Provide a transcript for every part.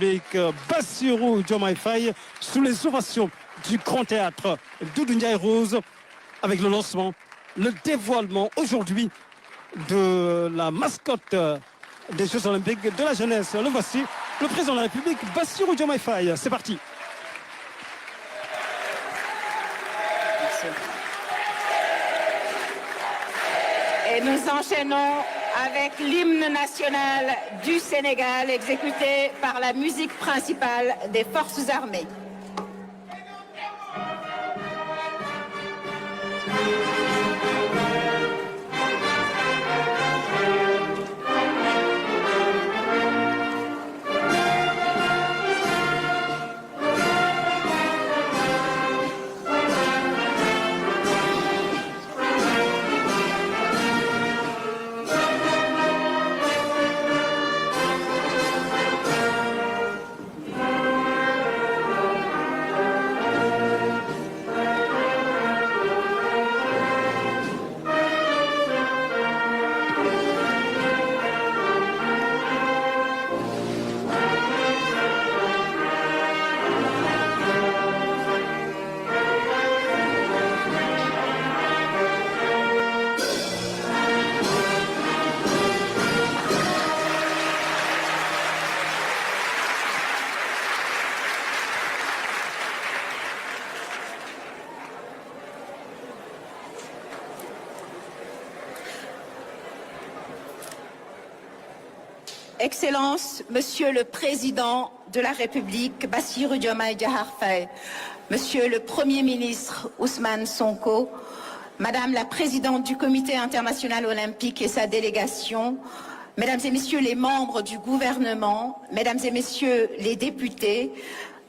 République, Bassirou Diomaye Faye, sous les ovations du Grand Théâtre Doudou Ndiaye Rose, avec le lancement, le dévoilement aujourd'hui de la mascotte des Jeux Olympiques de la jeunesse. Le voici, le président de la République, Bassirou Diomaye Faye. C'est parti. Et nous enchaînons avec l'hymne national du Sénégal, exécuté par la musique principale des forces armées. Excellences, Monsieur le Président de la République, Bassirou Diomaye Diakhar Faye, Monsieur le Premier ministre Ousmane Sonko, Madame la Présidente du Comité international olympique et sa délégation, Mesdames et Messieurs les membres du gouvernement, Mesdames et Messieurs les députés,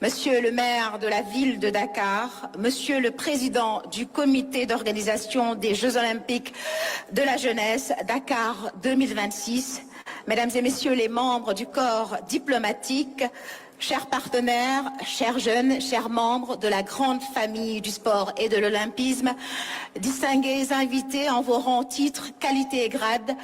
Monsieur le maire de la ville de Dakar, Monsieur le Président du Comité d'organisation des Jeux olympiques de la jeunesse Dakar 2026, Mesdames et Messieurs les membres du corps diplomatique, chers partenaires, chers jeunes, chers membres de la grande famille du sport et de l'olympisme, distingués invités en vos rangs, titres, qualités et grades,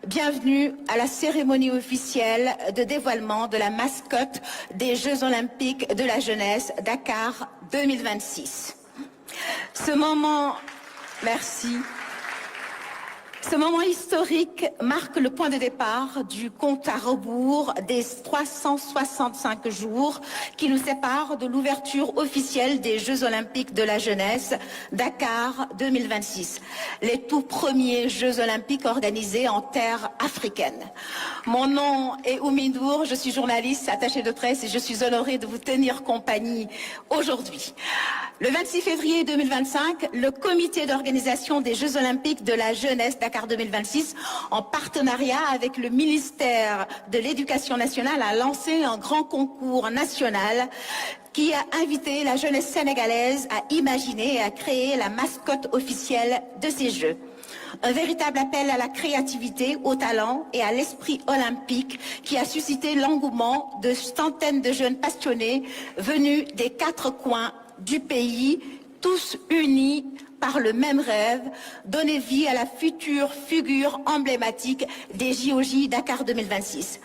bienvenue à la cérémonie officielle de dévoilement de la mascotte des Jeux olympiques de la jeunesse Dakar 2026. Ce moment, merci. Ce moment historique marque le point de départ du compte à rebours des 365 jours qui nous séparent de l'ouverture officielle des Jeux olympiques de la jeunesse Dakar 2026, les tout premiers Jeux olympiques organisés en terre africaine. Mon nom est Oumy Ndour, je suis journaliste, attachée de presse et je suis honorée de vous tenir compagnie aujourd'hui. Le 26 février 2025, le comité d'organisation des Jeux olympiques de la jeunesse Dakar 2026, en partenariat avec le ministère de l'Éducation nationale, a lancé un grand concours national qui a invité la jeunesse sénégalaise à imaginer et à créer la mascotte officielle de ces Jeux. Un véritable appel à la créativité, au talent et à l'esprit olympique qui a suscité l'engouement de centaines de jeunes passionnés venus des quatre coins du pays, tous unis par le même rêve, donner vie à la future figure emblématique des JOJ Dakar 2026.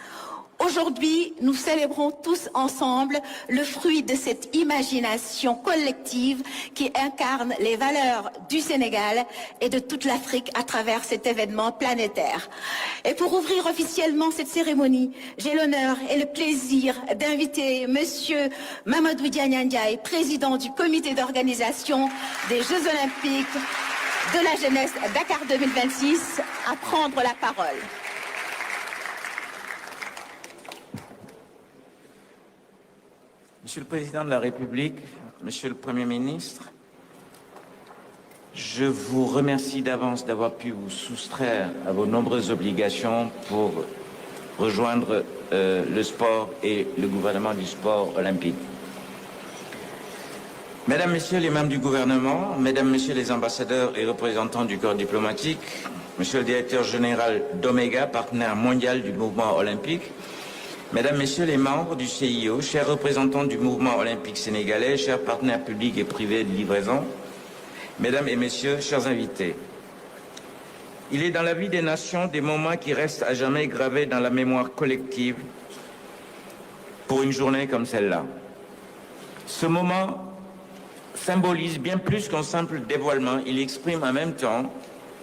Aujourd'hui, nous célébrons tous ensemble le fruit de cette imagination collective qui incarne les valeurs du Sénégal et de toute l'Afrique à travers cet événement planétaire. Et pour ouvrir officiellement cette cérémonie, j'ai l'honneur et le plaisir d'inviter Monsieur Mamadou Diagne Ndiaye, président du comité d'organisation des Jeux olympiques de la jeunesse Dakar 2026, à prendre la parole. Monsieur le Président de la République, Monsieur le Premier ministre, je vous remercie d'avance d'avoir pu vous soustraire à vos nombreuses obligations pour rejoindre le sport et le gouvernement du sport olympique. Mesdames, Messieurs les membres du gouvernement, Mesdames, Messieurs les ambassadeurs et représentants du corps diplomatique, Monsieur le directeur général d'Omega, partenaire mondial du mouvement olympique, Mesdames, Messieurs les membres du CIO, chers représentants du mouvement olympique sénégalais, chers partenaires publics et privés de livraison, Mesdames et Messieurs, chers invités, il est dans la vie des nations des moments qui restent à jamais gravés dans la mémoire collective pour une journée comme celle-là. Ce moment symbolise bien plus qu'un simple dévoilement. Il exprime en même temps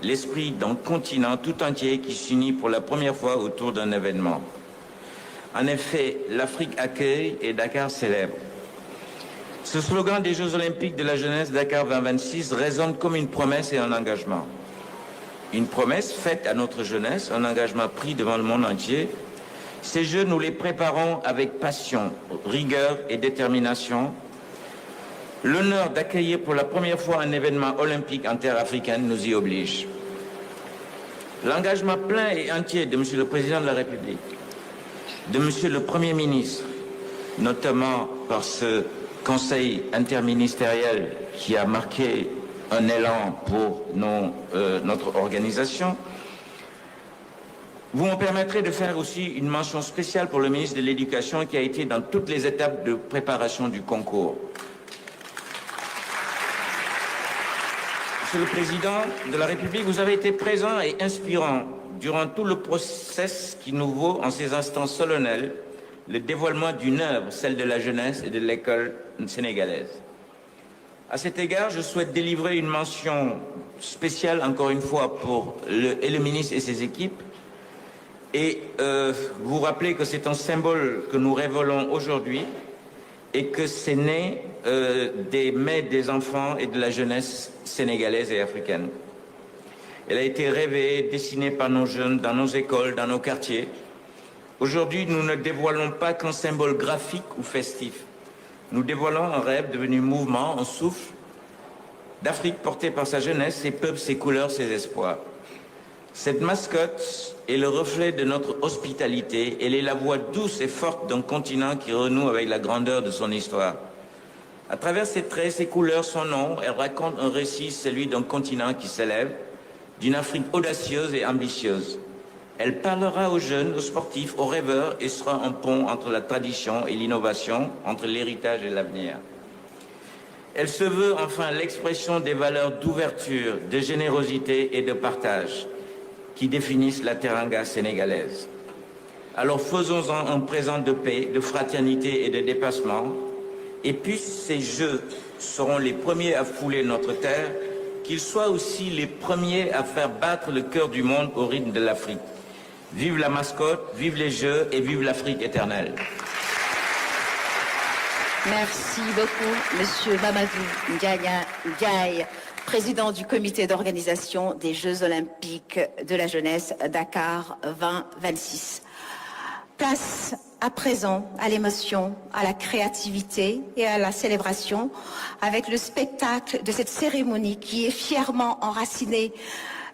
l'esprit d'un continent tout entier qui s'unit pour la première fois autour d'un événement. En effet, l'Afrique accueille et Dakar célèbre. Ce slogan des Jeux Olympiques de la jeunesse Dakar 2026 résonne comme une promesse et un engagement. Une promesse faite à notre jeunesse, un engagement pris devant le monde entier. Ces Jeux, nous les préparons avec passion, rigueur et détermination. L'honneur d'accueillir pour la première fois un événement olympique en terre africaine nous y oblige. L'engagement plein et entier de M. le Président de la République, de M. le Premier ministre, notamment par ce Conseil interministériel qui a marqué un élan pour notre organisation, vous me permettrez de faire aussi une mention spéciale pour le ministre de l'Éducation qui a été dans toutes les étapes de préparation du concours. Monsieur le Président de la République, vous avez été présent et inspirant durant tout le processus qui nous vaut en ces instants solennels le dévoilement d'une œuvre, celle de la jeunesse et de l'école sénégalaise. À cet égard, je souhaite délivrer une mention spéciale, encore une fois, pour le ministre et ses équipes, et vous rappeler que c'est un symbole que nous révélons aujourd'hui et que c'est né des mains des enfants et de la jeunesse sénégalaise et africaine. Elle a été rêvée, dessinée par nos jeunes dans nos écoles, dans nos quartiers. Aujourd'hui, nous ne dévoilons pas qu'un symbole graphique ou festif. Nous dévoilons un rêve devenu mouvement, un souffle d'Afrique porté par sa jeunesse, ses peuples, ses couleurs, ses espoirs. Cette mascotte est le reflet de notre hospitalité. Elle est la voix douce et forte d'un continent qui renoue avec la grandeur de son histoire. À travers ses traits, ses couleurs, son nom, elle raconte un récit, celui d'un continent qui s'élève, d'une Afrique audacieuse et ambitieuse. Elle parlera aux jeunes, aux sportifs, aux rêveurs et sera un pont entre la tradition et l'innovation, entre l'héritage et l'avenir. Elle se veut enfin l'expression des valeurs d'ouverture, de générosité et de partage qui définissent la teranga sénégalaise. Alors faisons-en un présent de paix, de fraternité et de dépassement, et puis ces Jeux seront les premiers à fouler notre terre, qu'ils soient aussi les premiers à faire battre le cœur du monde au rythme de l'Afrique. Vive la mascotte, vive les Jeux et vive l'Afrique éternelle. Merci beaucoup, Monsieur Mamadou Ndiaye, président du comité d'organisation des Jeux Olympiques de la jeunesse Dakar 2026. Place à présent à l'émotion, à la créativité et à la célébration avec le spectacle de cette cérémonie qui est fièrement enracinée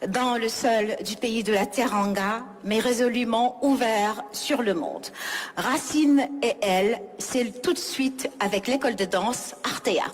dans le sol du pays de la Teranga, mais résolument ouvert sur le monde. Racine et elle, c'est tout de suite avec l'école de danse Artea.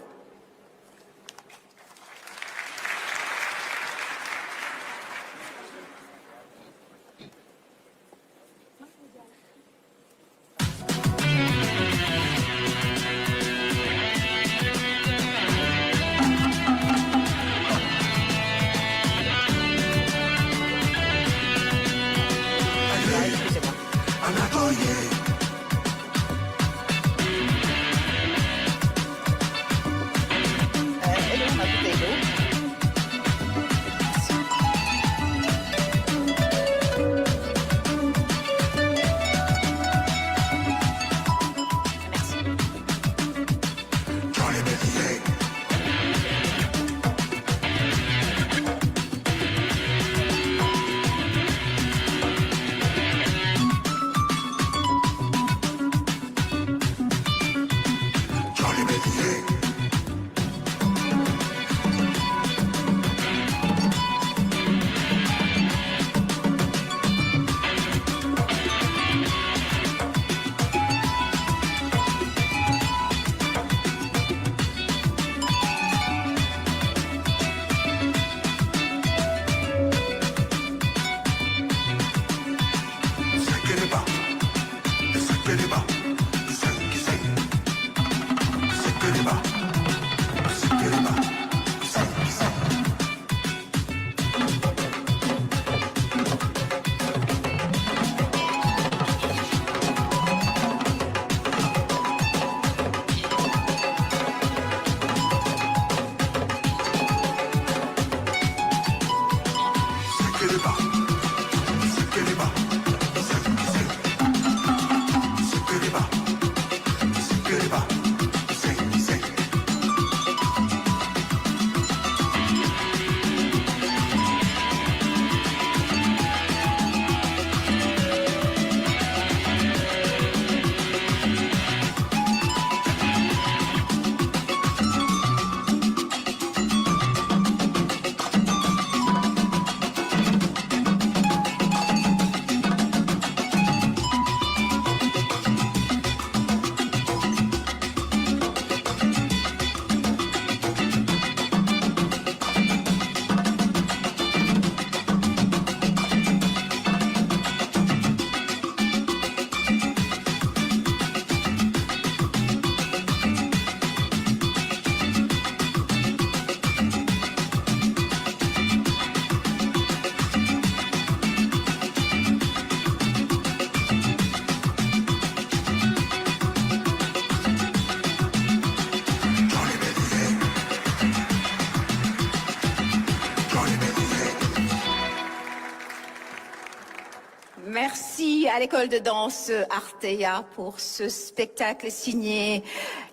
à l'école de danse Artea pour ce spectacle signé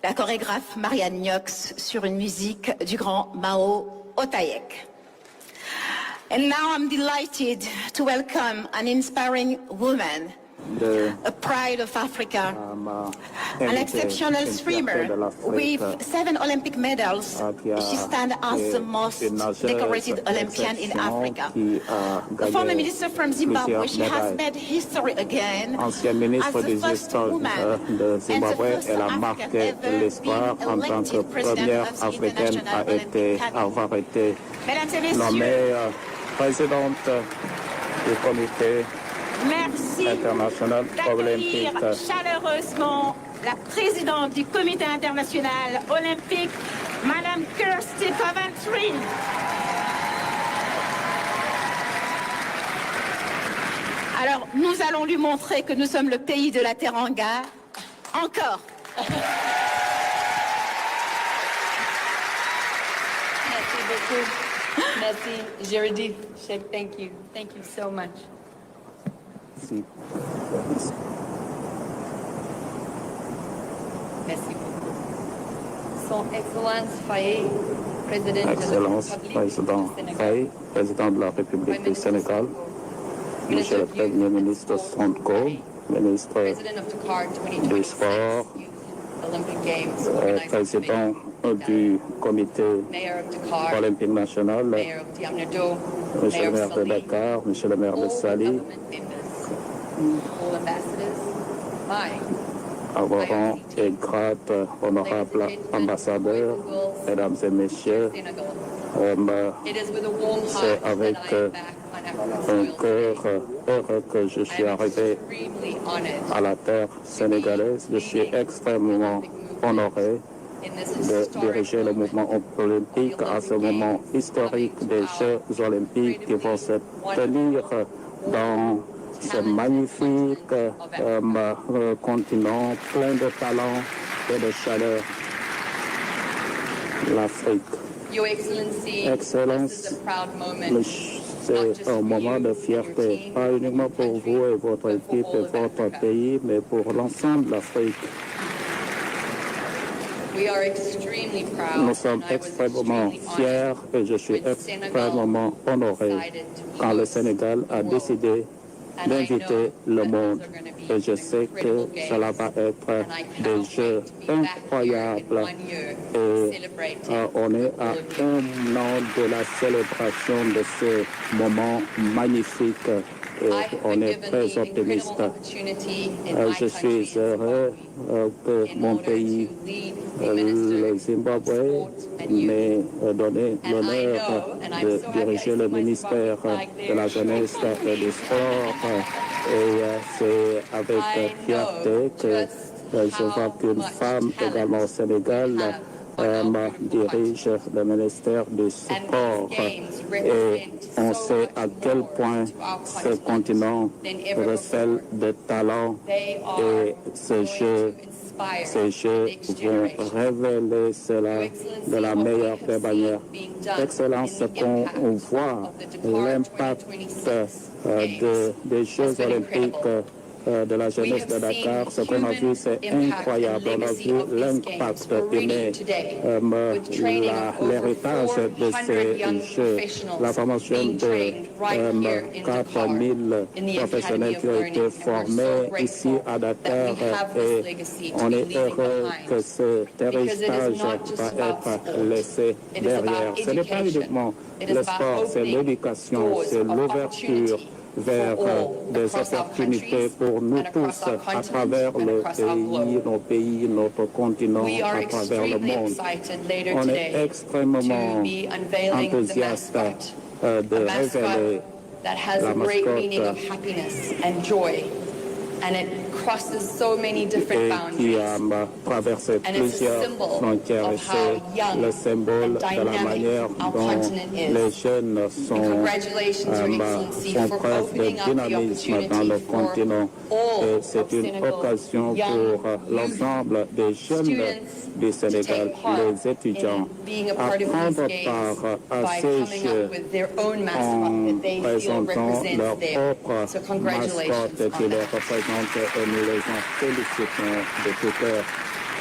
la chorégraphe Marianne Niox sur une musique du grand Mao Otayek. And now I'm delighted to welcome an inspiring woman, a pride of Africa, an exceptional swimmer with 7 Olympic medals. She stands as the most decorated Olympian in Africa. The former minister from Zimbabwe, she has made history again as the first woman and the first African ever being elected president of the International Olympic Academy. Mesdames et messieurs, présidente du comité merci international olympique. d'accueillir chaleureusement la présidente du comité international olympique, Madame Kirsty Coventry. Alors, nous allons lui montrer que nous sommes le pays de la Teranga. Encore. Merci beaucoup. Merci, Jérôme. Thank you. Thank you so much. Merci beaucoup. Son Excellence Faye, Président Excellence, Président Faye, Président de la République du Sénégal, Monsieur le Premier ministre Sonko, ministre du Sport, Président du Comité olympique national, Monsieur le maire de Dakar, Monsieur le maire de Saly, Avran et grade honorables ambassadeurs, Mesdames et Messieurs, c'est avec un cœur heureux que je suis arrivé à la terre sénégalaise. Je suis extrêmement honoré de diriger le mouvement olympique à ce moment historique des Jeux olympiques qui vont se tenir dans ce magnifique continent plein de talent et de chaleur, l'Afrique. Excellence, c'est un moment de fierté, pas uniquement pour vous et votre équipe et votre pays, mais pour l'ensemble de l'Afrique. Nous sommes extrêmement fiers et je suis extrêmement honoré quand le Sénégal a décidé d'inviter le monde. Et je sais que cela va être des jeux incroyables. Et on est à 1 an de la célébration de ce moment magnifique. Et on est très optimiste. Je suis heureux que mon pays, le Zimbabwe, m'ait donné l'honneur de diriger le ministère de la Jeunesse et du Sport. Et c'est avec fierté que je vois qu'une femme également au Sénégal dirige le ministère du Sport. Et on sait à quel point ce continent recèle de talent et ces jeux vont révéler cela de la meilleure des manières. Excellence, qu'on voit l'impact des Jeux olympiques de la jeunesse de Dakar. Ce qu'on a vu, c'est incroyable. On a vu l'impact humain, l'héritage de ces Jeux, la formation de 4000 professionnels qui ont été formés ici à Dakar. Et on est heureux que cet héritage va être laissé derrière. Ce n'est pas uniquement le sport, c'est l'éducation, c'est l'ouverture vers des opportunités pour nous tous à travers le pays, nos pays, notre continent, à travers le monde. On est extrêmement enthousiaste de révéler la mascotte crosses so many different et qui boundaries. a traversé And it's a plusieurs symbol frontières. Et of how c'est young le symbole and de la dynamic manière our dont continent is. les jeunes And congratulations, Your Excellency, font for preuve de opening up the dynamisme dans le opportunity for continent. all Et of c'est une Senegal's occasion young pour youth, l'ensemble des jeunes students, du to Sénégal, take part les étudiants, in being a à part of these prendre games part à by ces coming jeux up with their own mascot en that they feel présentant leur represents them. propre So mascotte congratulations qui on les that. représente et nous les en félicitons de tout cœur.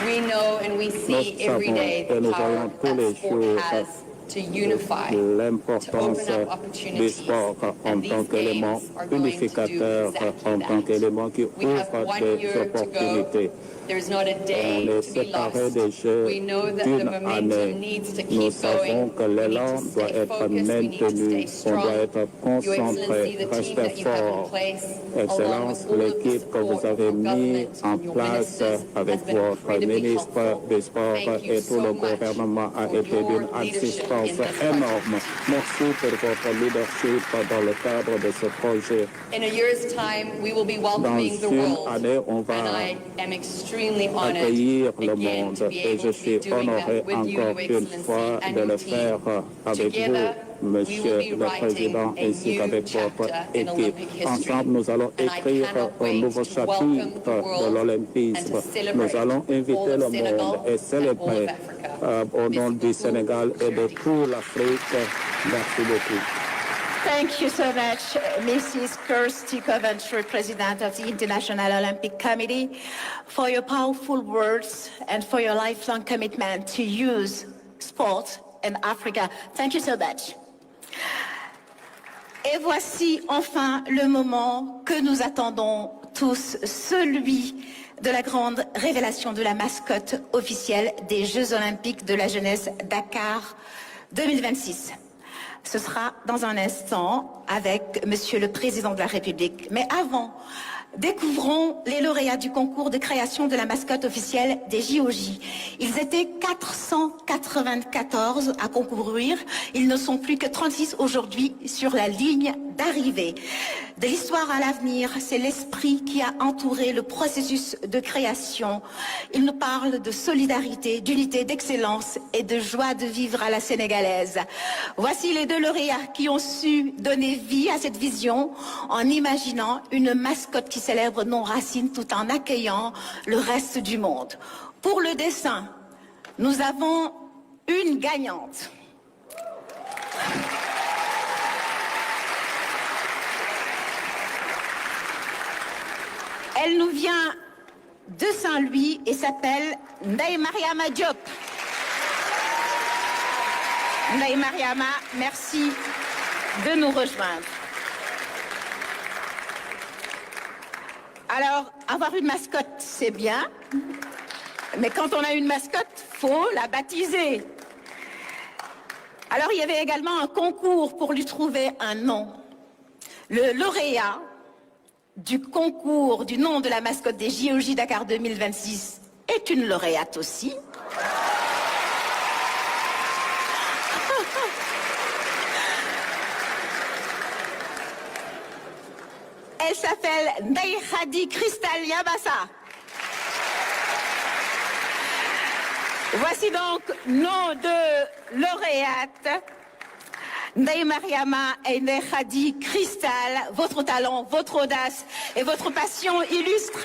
We know and we Nous see every savons day et the nous power voyons tous les that sport jours has to unify, to l'importance open up du opportunities, sport en and tant these qu'élément games are going to do unificateur, exactly en tant that. qu'élément qui We have ouvre 1 des year to go. opportunités. There's not a On day est to be séparé lost. des Jeux We know that the d'une momentum année. needs to Nous keep savons going. que We need l'élan to doit stay être focused. We need to maintenu, stay on strong. doit être Your Excellency, concentré, the team rester that you have in fort. place, along Excellence, with all of the l'équipe que vous support of avez your mis government en and your place ministers, avec has been votre incredibly ministre helpful. du Sport Thank you et tout so le much gouvernement a for été your d'une leadership assistance in this énorme. project. Merci pour votre leadership dans le cadre de ce projet. In a year's time, we will be Dans welcoming the une world, année, on and va I am extremely honored accueillir le again monde to be et able je to be suis doing honoré that with you, encore Your une Excellency, fois and de your le team. faire avec Together, vous, we Monsieur will be le writing Président, a ainsi new qu'avec votre chapter in équipe. Olympic history. Ensemble, nous allons And I écrire cannot un wait nouveau to welcome the chapitre de world and l'olympisme. to celebrate Nous allons all inviter of le monde Senegal et and all of célébrer Africa. au nom Merci du beaucoup. Sénégal et de toute l'Afrique. Merci beaucoup. Thank you so much, Mrs. Kirsty Coventry, President of the International Olympic Committee, for your powerful words and for your lifelong commitment to use sport in Africa. Thank you so much. Et voici enfin le moment que nous attendons tous, celui de la grande révélation de la mascotte officielle des Jeux Olympiques de la jeunesse Dakar 2026. Ce sera dans un instant avec Monsieur le Président de la République. Mais avant, découvrons les lauréats du concours de création de la mascotte officielle des JOJ. Ils étaient 494 à concourir. Ils ne sont plus que 36 aujourd'hui sur la ligne d'arrivée. De l'histoire à l'avenir, c'est l'esprit qui a entouré le processus de création. Il nous parle de solidarité, d'unité, d'excellence et de joie de vivre à la sénégalaise. Voici les deux lauréats qui ont su donner vie à cette vision en imaginant une mascotte qui célèbre nos racines tout en accueillant le reste du monde. Pour le dessin, nous avons une gagnante. Elle nous vient de Saint-Louis et s'appelle Ndeye Mariama Diop. Ndeye Mariama, merci de nous rejoindre. Alors, avoir une mascotte, c'est bien, mais quand on a une mascotte, faut la baptiser. Alors, il y avait également un concours pour lui trouver un nom. Le lauréat du concours du nom de la mascotte des JOJ Dakar 2026 est une lauréate aussi. Elle s'appelle Ndeye Khadi Crystal Yabassa. Voici donc nos deux lauréates. Ndeye Mariama et Ndeye Khadi Crystal, votre talent, votre audace et votre passion illustrent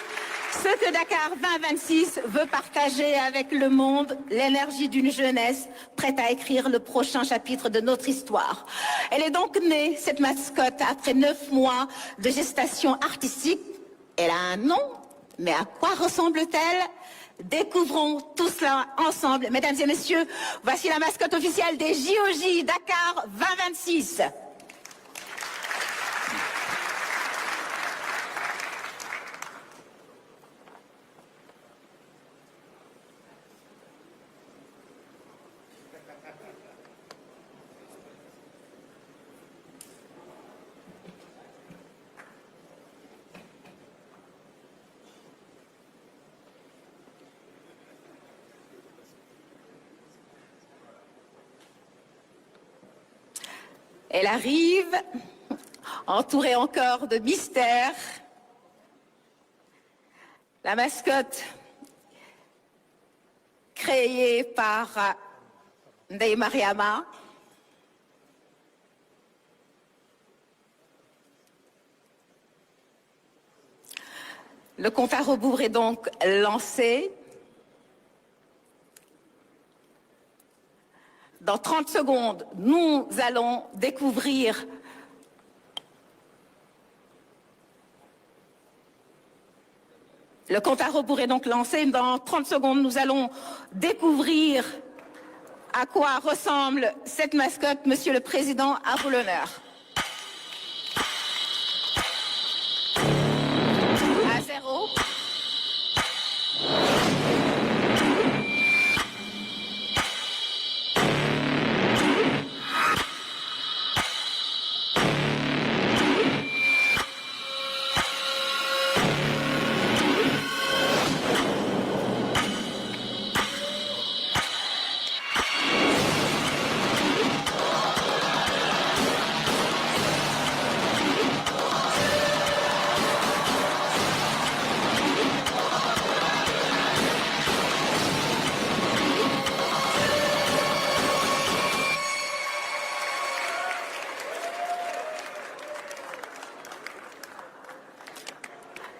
ce que Dakar 2026 veut partager avec le monde, l'énergie d'une jeunesse prête à écrire le prochain chapitre de notre histoire. Elle est donc née, cette mascotte, après 9 mois de gestation artistique. Elle a un nom, mais à quoi ressemble-t-elle ? Découvrons tout cela ensemble. Mesdames et messieurs, voici la mascotte officielle des JOJ Dakar 2026. Elle arrive, entourée encore de mystères. La mascotte créée par Ndeye Mariama. Le compte à rebours est donc lancé. Dans 30 secondes, nous allons découvrir le compte à rebours est donc lancé. Dans 30 secondes, nous allons découvrir à quoi ressemble cette mascotte. Monsieur le Président, à vous l'honneur. À 0.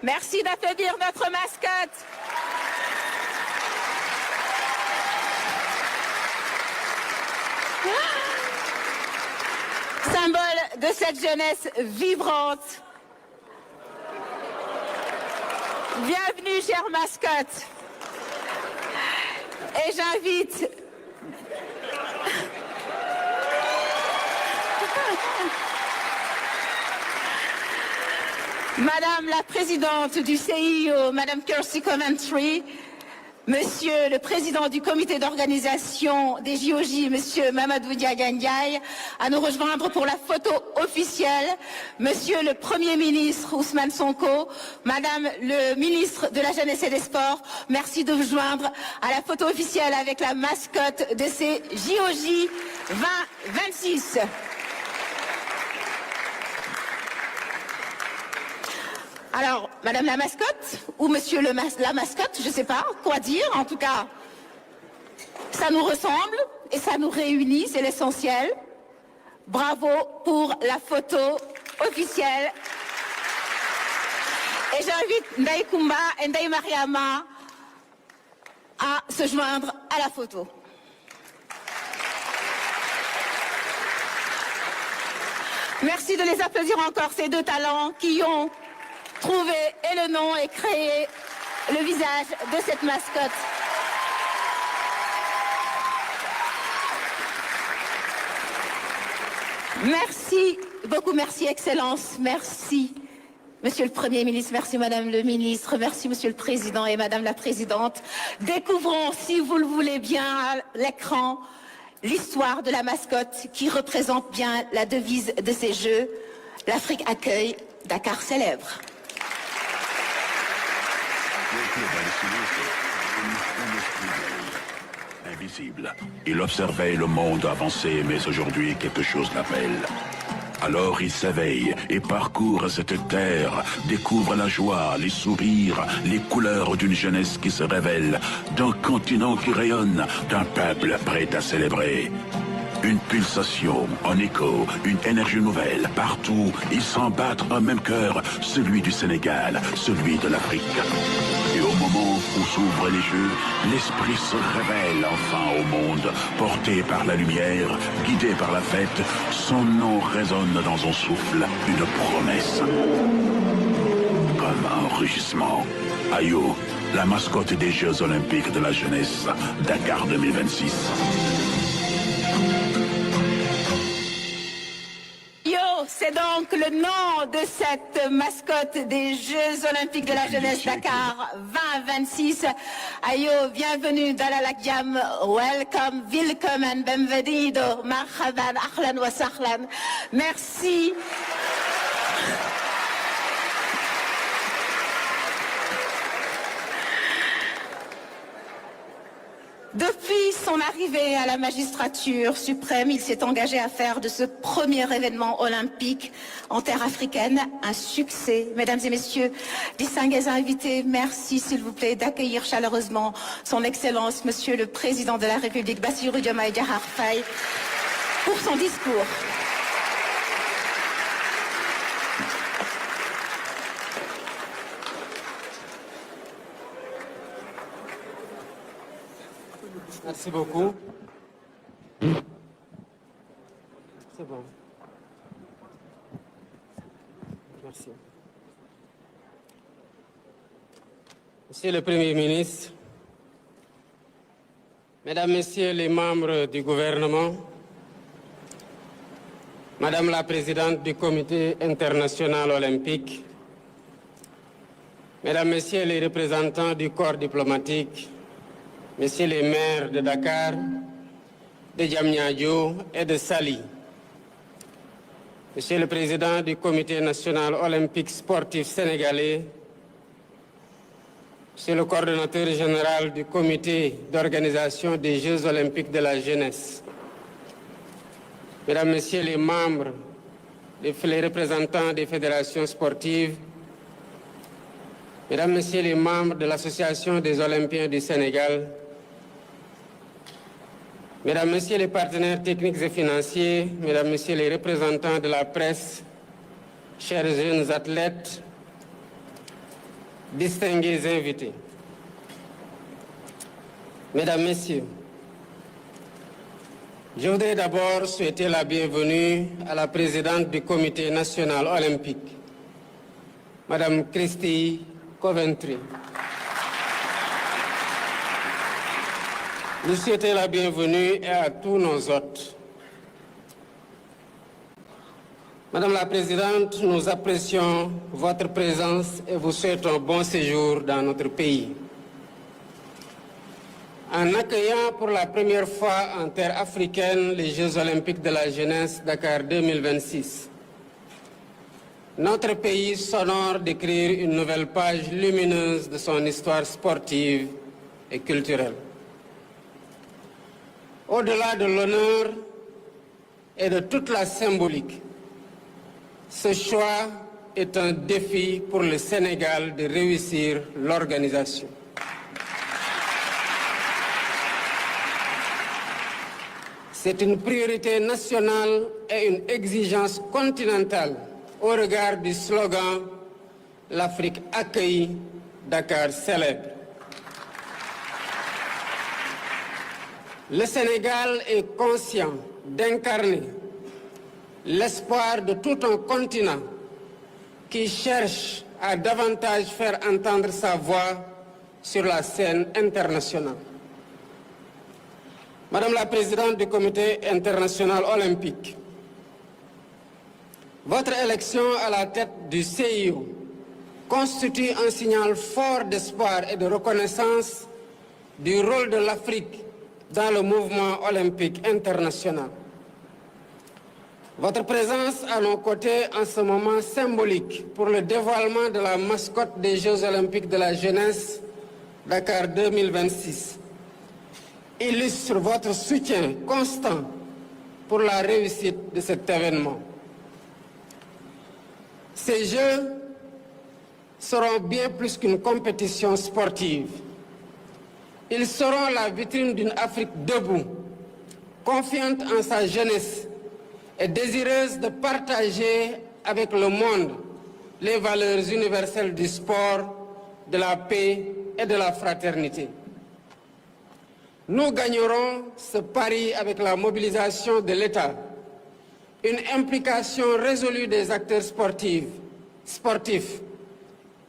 Merci d'applaudir notre mascotte. Symbole de cette jeunesse vibrante. Bienvenue, chère mascotte. Et j'invite Madame la Présidente du CIO, Madame Kirsty Coventry, Monsieur le Président du Comité d'organisation des JOJ, Monsieur Mamadou Diagandiaï, à nous rejoindre pour la photo officielle, Monsieur le Premier ministre Ousmane Sonko, Madame le ministre de la Jeunesse et des Sports, merci de vous joindre à la photo officielle avec la mascotte de ces JOJ 2026. Alors, Madame la mascotte, ou Monsieur la mascotte, je ne sais pas quoi dire, en tout cas, ça nous ressemble et ça nous réunit, c'est l'essentiel. Bravo pour la photo officielle. Et j'invite Ndeye Koumba et Ndeye Mariama à se joindre à la photo. Merci de les applaudir encore, ces deux talents qui ont trouvé et le nom et créé le visage de cette mascotte. Merci beaucoup, merci Excellence, merci Monsieur le Premier ministre, merci Madame le ministre, merci Monsieur le Président et Madame la Présidente. Découvrons, si vous le voulez bien, à l'écran, l'histoire de la mascotte qui représente bien la devise de ces Jeux. L'Afrique accueille, Dakar célèbre. Invisible. Il observait le monde avancer, mais aujourd'hui quelque chose l'appelle. Alors il s'éveille et parcourt cette terre, découvre la joie, les sourires, les couleurs d'une jeunesse qui se révèle, d'un continent qui rayonne, d'un peuple prêt à célébrer. Une pulsation, un écho, une énergie nouvelle. Partout, ils s'en battent un même cœur, celui du Sénégal, celui de l'Afrique. Et au moment où s'ouvrent les jeux, l'esprit se révèle enfin au monde, porté par la lumière, guidé par la fête. Son nom résonne dans son souffle, une promesse. Comme un rugissement. Ayo, la mascotte des Jeux Olympiques de la jeunesse, Dakar 2026. C'est donc le nom de cette mascotte des Jeux Olympiques de la jeunesse Dakar 2026. Ayo, bienvenue dans la Lagdiam. Welcome, willkommen, benvenido, marhaban, ahlan wa sahlan. Merci. Depuis son arrivée à la magistrature suprême, il s'est engagé à faire de ce premier événement olympique en terre africaine un succès. Mesdames et messieurs, distingués invités, merci s'il vous plaît d'accueillir chaleureusement son Excellence, Monsieur le Président de la République, Bassirou Diomaye Diakhar Faye, pour son discours. Merci beaucoup. C'est bon. Merci. Monsieur le Premier ministre, Mesdames, Messieurs les membres du gouvernement, Madame la Présidente du Comité international olympique, Mesdames, Messieurs les représentants du corps diplomatique, Messieurs les maires de Dakar, de Diamniadio et de Saly, Monsieur le Président du Comité national olympique sportif sénégalais, Monsieur le coordonnateur général du Comité d'organisation des Jeux olympiques de la jeunesse, Mesdames, Messieurs les membres, les représentants des fédérations sportives, Mesdames, Messieurs les membres de l'Association des Olympiens du Sénégal, Mesdames, Messieurs les partenaires techniques et financiers, Mesdames, Messieurs les représentants de la presse, chers jeunes athlètes, distingués invités. Mesdames, Messieurs, je voudrais d'abord souhaiter la bienvenue à la présidente du Comité national olympique, Madame Christy Coventry. Nous souhaitons la bienvenue à tous nos hôtes. Madame la Présidente, nous apprécions votre présence et vous souhaitons un bon séjour dans notre pays. En accueillant pour la première fois en terre africaine les Jeux olympiques de la jeunesse Dakar 2026, notre pays s'honore d'écrire une nouvelle page lumineuse de son histoire sportive et culturelle. Au-delà de l'honneur et de toute la symbolique, ce choix est un défi pour le Sénégal de réussir l'organisation. C'est une priorité nationale et une exigence continentale au regard du slogan « L'Afrique accueille, Dakar célèbre ». Le Sénégal est conscient d'incarner l'espoir de tout un continent qui cherche à davantage faire entendre sa voix sur la scène internationale. Madame la Présidente du Comité international olympique, votre élection à la tête du CIO constitue un signal fort d'espoir et de reconnaissance du rôle de l'Afrique dans le mouvement olympique international. Votre présence à nos côtés en ce moment symbolique pour le dévoilement de la mascotte des Jeux olympiques de la jeunesse Dakar 2026 illustre votre soutien constant pour la réussite de cet événement. Ces Jeux seront bien plus qu'une compétition sportive. Ils seront la vitrine d'une Afrique debout, confiante en sa jeunesse et désireuse de partager avec le monde les valeurs universelles du sport, de la paix et de la fraternité. Nous gagnerons ce pari avec la mobilisation de l'État, une implication résolue des acteurs sportifs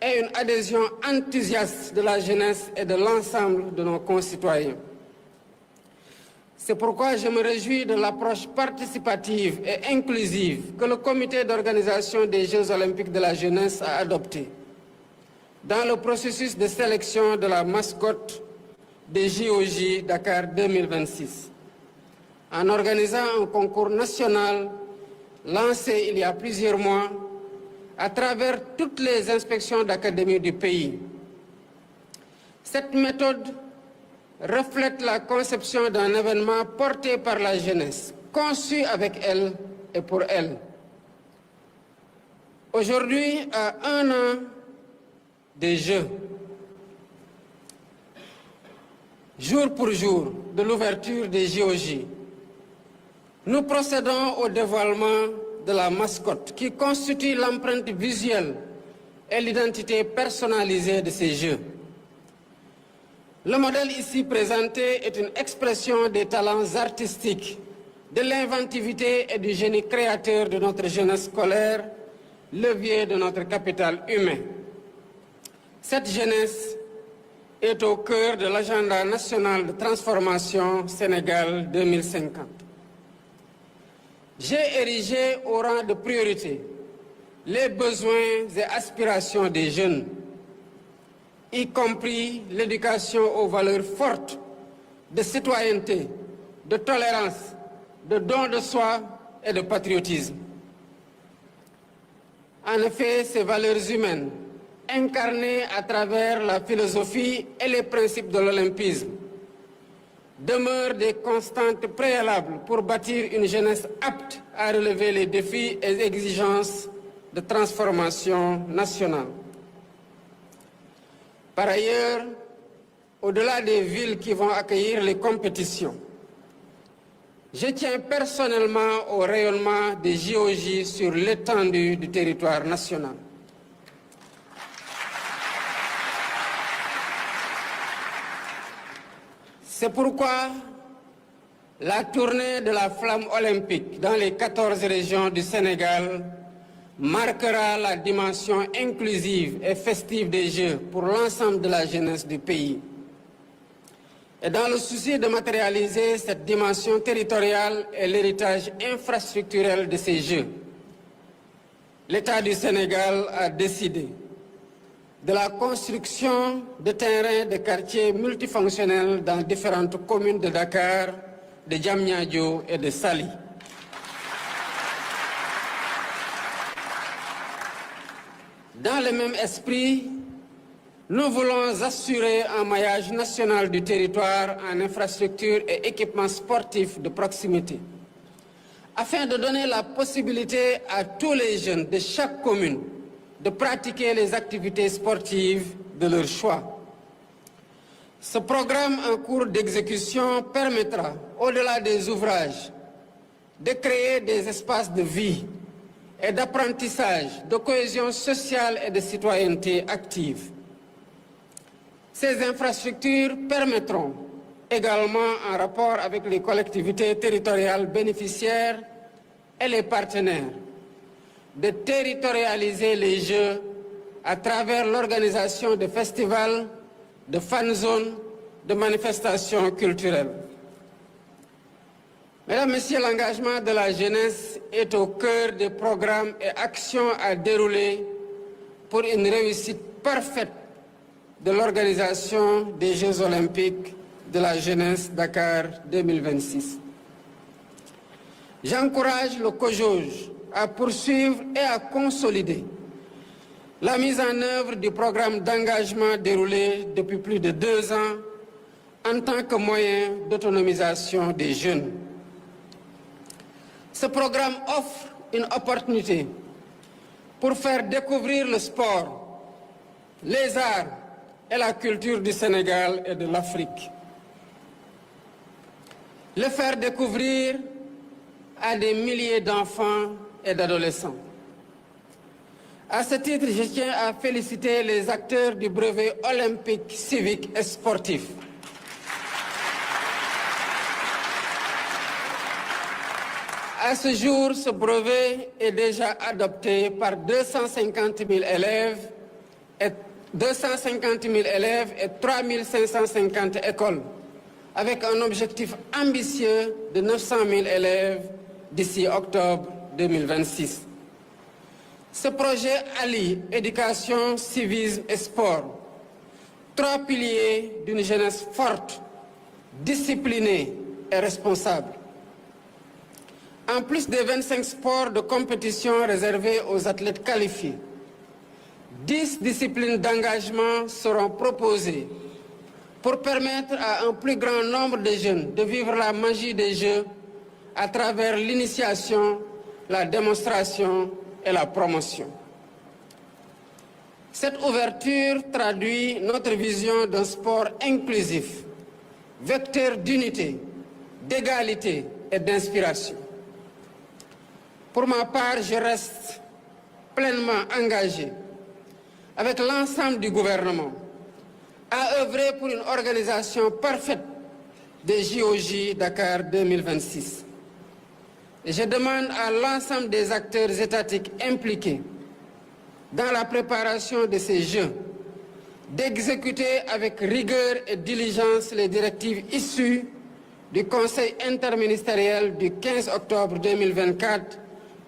et une adhésion enthousiaste de la jeunesse et de l'ensemble de nos concitoyens. C'est pourquoi je me réjouis de l'approche participative et inclusive que le Comité d'organisation des Jeux olympiques de la jeunesse a adoptée dans le processus de sélection de la mascotte des JOJ Dakar 2026, en organisant un concours national lancé il y a plusieurs mois à travers toutes les inspections d'académie du pays. Cette méthode reflète la conception d'un événement porté par la jeunesse, conçu avec elle et pour elle. Aujourd'hui, à 1 an des Jeux, jour pour jour de l'ouverture des JOJ, nous procédons au dévoilement de la mascotte qui constitue l'empreinte visuelle et l'identité personnalisée de ces Jeux. Le modèle ici présenté est une expression des talents artistiques, de l'inventivité et du génie créateur de notre jeunesse scolaire, levier de notre capital humain. Cette jeunesse est au cœur de l'agenda national de transformation Sénégal 2050. J'ai érigé au rang de priorité les besoins et aspirations des jeunes, y compris l'éducation aux valeurs fortes de citoyenneté, de tolérance, de don de soi et de patriotisme. En effet, ces valeurs humaines, incarnées à travers la philosophie et les principes de l'olympisme, demeurent des constantes préalables pour bâtir une jeunesse apte à relever les défis et exigences de transformation nationale. Par ailleurs, au-delà des villes qui vont accueillir les compétitions, je tiens personnellement au rayonnement des JOJ sur l'étendue du territoire national. C'est pourquoi la tournée de la flamme olympique dans les 14 régions du Sénégal marquera la dimension inclusive et festive des Jeux pour l'ensemble de la jeunesse du pays. Et dans le souci de matérialiser cette dimension territoriale et l'héritage infrastructurel de ces Jeux, l'État du Sénégal a décidé de la construction de terrains de quartiers multifonctionnels dans différentes communes de Dakar, de Diamniadio et de Saly. Dans le même esprit, nous voulons assurer un maillage national du territoire en infrastructures et équipements sportifs de proximité, afin de donner la possibilité à tous les jeunes de chaque commune de pratiquer les activités sportives de leur choix. Ce programme en cours d'exécution permettra, au-delà des ouvrages, de créer des espaces de vie et d'apprentissage, de cohésion sociale et de citoyenneté active. Ces infrastructures permettront également, en rapport avec les collectivités territoriales bénéficiaires et les partenaires, de territorialiser les Jeux à travers l'organisation de festivals, de fan zones, de manifestations culturelles. Mesdames, Messieurs, l'engagement de la jeunesse est au cœur des programmes et actions à dérouler pour une réussite parfaite de l'organisation des Jeux olympiques de la jeunesse Dakar 2026. J'encourage le COJOJ à poursuivre et à consolider la mise en œuvre du programme d'engagement déroulé depuis plus de 2 ans en tant que moyen d'autonomisation des jeunes. Ce programme offre une opportunité pour faire découvrir le sport, les arts et la culture du Sénégal et de l'Afrique. Le faire découvrir à des milliers d'enfants et d'adolescents. À ce titre, je tiens à féliciter les acteurs du brevet olympique, civique et sportif. À ce jour, ce brevet est déjà adopté par 250 000 élèves et 3 550 écoles, avec un objectif ambitieux de 900 000 élèves d'ici octobre 2026. Ce projet allie éducation, civisme et sport, 3 piliers d'une jeunesse forte, disciplinée et responsable. En plus des 25 sports de compétition réservés aux athlètes qualifiés, 10 disciplines d'engagement seront proposées pour permettre à un plus grand nombre de jeunes de vivre la magie des Jeux à travers l'initiation, la démonstration et la promotion. Cette ouverture traduit notre vision d'un sport inclusif, vecteur d'unité, d'égalité et d'inspiration. Pour ma part, je reste pleinement engagé avec l'ensemble du gouvernement à œuvrer pour une organisation parfaite des JOJ Dakar 2026. Et je demande à l'ensemble des acteurs étatiques impliqués dans la préparation de ces Jeux d'exécuter avec rigueur et diligence les directives issues du Conseil interministériel du 15 octobre 2024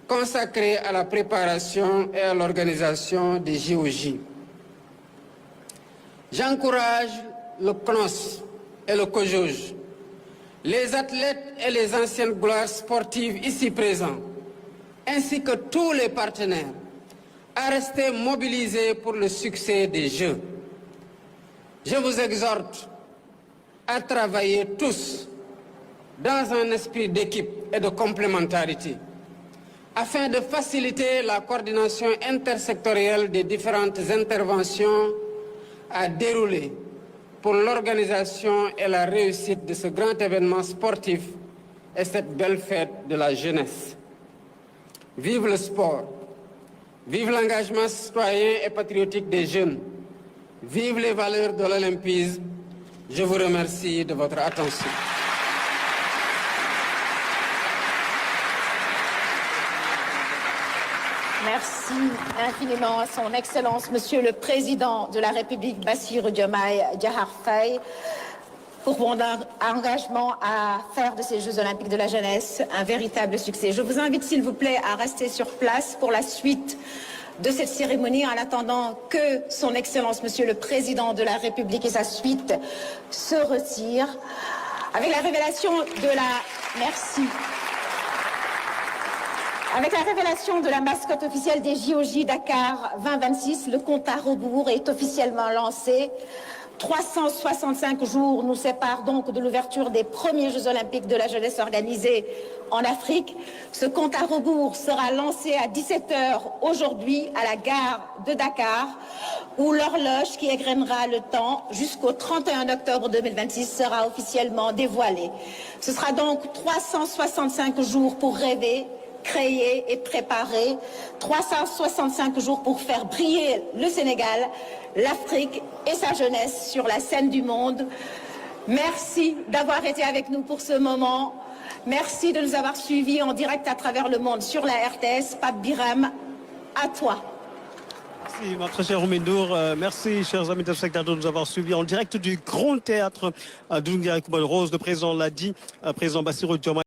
consacré à la préparation et à l'organisation des JOJ. J'encourage le CNOS et le COJOJ, les athlètes et les anciennes gloires sportives ici présents, ainsi que tous les partenaires, à rester mobilisés pour le succès des Jeux. Je vous exhorte à travailler tous dans un esprit d'équipe et de complémentarité, afin de faciliter la coordination intersectorielle des différentes interventions à dérouler pour l'organisation et la réussite de ce grand événement sportif et cette belle fête de la jeunesse. Vive le sport, vive l'engagement citoyen et patriotique des jeunes, vive les valeurs de l'olympisme. Je vous remercie de votre attention. Merci infiniment à son Excellence, Monsieur le Président de la République, Bassirou Diomaye Diakhar Faye, pour son engagement à faire de ces Jeux Olympiques de la jeunesse un véritable succès. Je vous invite, s'il vous plaît, à rester sur place pour la suite de cette cérémonie, en attendant que son Excellence, Monsieur le Président de la République et sa suite se retirent. Avec la révélation de la... Merci. Avec la révélation de la mascotte officielle des JOJ Dakar 2026, le compte à rebours est officiellement lancé. 365 jours nous séparent donc de l'ouverture des premiers Jeux Olympiques de la jeunesse organisés en Afrique. Ce compte à rebours sera lancé à 17h aujourd'hui à la gare de Dakar, où l'horloge qui égrènera le temps jusqu'au 31 octobre 2026 sera officiellement dévoilée. Ce sera donc 365 jours pour rêver, créer et préparer, 365 jours pour faire briller le Sénégal, l'Afrique et sa jeunesse sur la scène du monde. Merci d'avoir été avec nous pour ce moment. Merci de nous avoir suivis en direct à travers le monde sur la RTS. Pape Biram, à toi. Merci, ma très chère Oumindour. Merci, chers amis de spectateurs, de nous avoir suivis en direct du Grand Théâtre de Ngoundiaye Coumba Rose. Le président l'a dit, président Bassirou Diomaye.